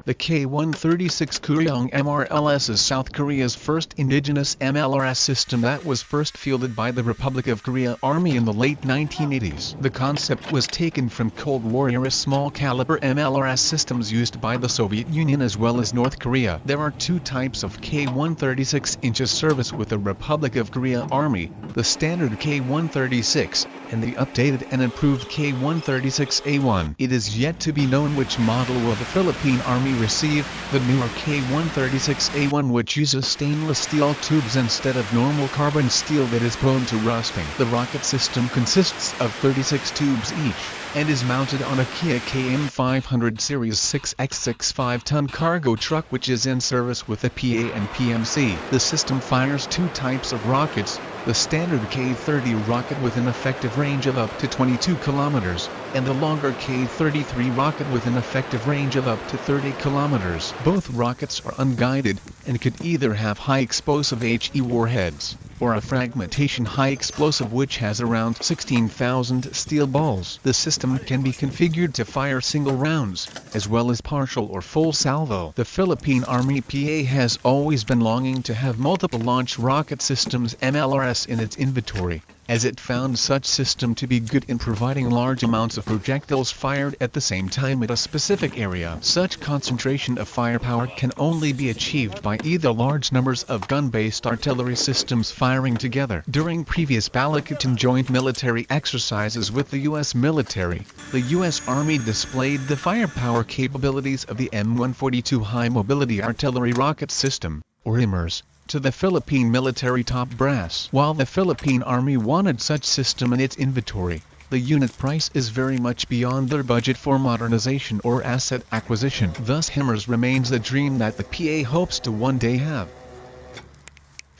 The K136 Kooryong MLRS is South Korea's first indigenous MLRS system that was first fielded by the Republic of Korea Army in the late 1980s. The concept was taken from Cold War-era small-caliber MLRS systems used by the Soviet Union as well as North Korea. There are two types of K136 inches service with the Republic of Korea Army, the standard K136, and the updated and improved K136A1. It is yet to be known which model will the Philippine Army receive, the newer K136A1, which uses stainless steel tubes instead of normal carbon steel that is prone to rusting. The rocket system consists of 36 tubes each, and is mounted on a Kia KM500 Series 6x6 5-ton cargo truck which is in service with the PA and PMC. The system fires two types of rockets, the standard K-30 rocket with an effective range of up to 22 kilometers, and the longer K-33 rocket with an effective range of up to 30 kilometers. Both rockets are unguided, and could either have high-explosive HE warheads, or a fragmentation high-explosive which has around 16,000 steel balls. The system can be configured to fire single rounds, as well as partial or full salvo. The Philippine Army PA has always been longing to have multiple launch rocket systems MLRS in its inventory, as it found such system to be good in providing large amounts of projectiles fired at the same time at a specific area. Such concentration of firepower can only be achieved by either large numbers of gun-based artillery systems firing together. During previous Balakitan joint military exercises with the U.S. military, the U.S. Army displayed the firepower capabilities of the M142 High Mobility Artillery Rocket System, or HIMARS, to the Philippine military top brass. While the Philippine Army wanted such system in its inventory, the unit price is very much beyond their budget for modernization or asset acquisition. Thus HIMARS remains a dream that the PA hopes to one day have.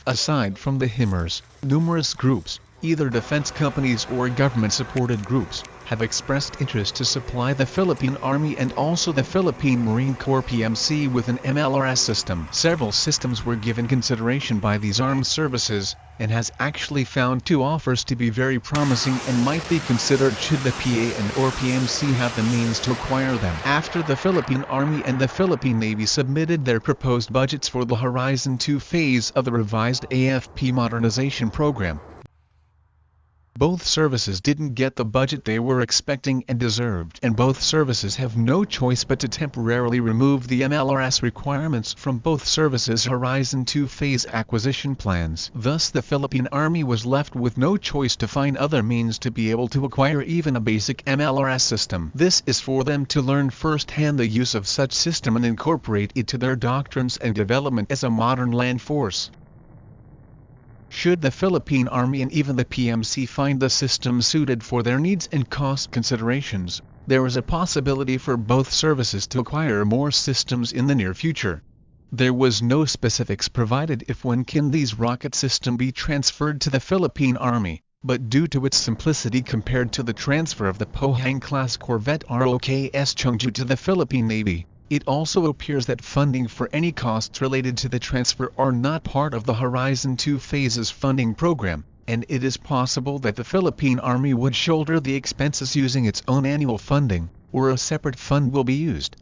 Aside from the HIMARS, numerous groups, either defense companies or government-supported groups, have expressed interest to supply the Philippine Army and also the Philippine Marine Corps PMC with an MLRS system. Several systems were given consideration by these armed services, and has actually found two offers to be very promising and might be considered should the PA and or PMC have the means to acquire them. After the Philippine Army and the Philippine Navy submitted their proposed budgets for the Horizon 2 phase of the revised AFP modernization program, both services didn't get the budget they were expecting and deserved, and both services have no choice but to temporarily remove the MLRS requirements from both services' Horizon 2 phase acquisition plans. Thus the Philippine Army was left with no choice to find other means to be able to acquire even a basic MLRS system. This is for them to learn firsthand the use of such system and incorporate it to their doctrines and development as a modern land force. Should the Philippine Army and even the PMC find the system suited for their needs and cost considerations, there is a possibility for both services to acquire more systems in the near future. There was no specifics provided if when can these rocket systems be transferred to the Philippine Army, but due to its simplicity compared to the transfer of the Pohang-class corvette ROKS Chungju to the Philippine Navy, it also appears that funding for any costs related to the transfer are not part of the Horizon 2 phases funding program, and it is possible that the Philippine Army would shoulder the expenses using its own annual funding, or a separate fund will be used.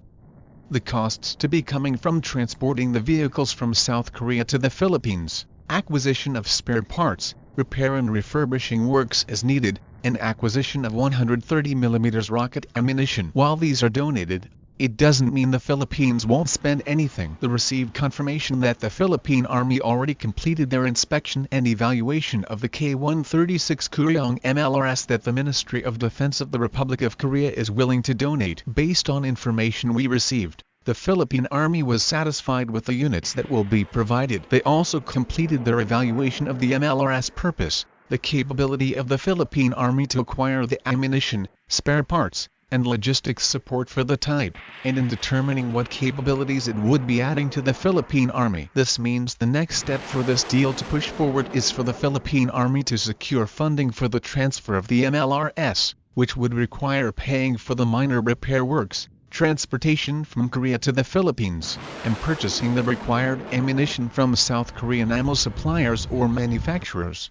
The costs to be coming from transporting the vehicles from South Korea to the Philippines, acquisition of spare parts, repair and refurbishing works as needed, and acquisition of 130mm rocket ammunition. While these are donated, it doesn't mean the Philippines won't spend anything. The received confirmation that the Philippine Army already completed their inspection and evaluation of the K136 Kooryong MLRS that the Ministry of Defense of the Republic of Korea is willing to donate. Based on information we received, the Philippine Army was satisfied with the units that will be provided. They also completed their evaluation of the MLRS purpose, the capability of the Philippine Army to acquire the ammunition, spare parts, and logistics support for the type, and in determining what capabilities it would be adding to the Philippine Army. This means the next step for this deal to push forward is for the Philippine Army to secure funding for the transfer of the MLRS, which would require paying for the minor repair works, transportation from Korea to the Philippines, and purchasing the required ammunition from South Korean ammo suppliers or manufacturers.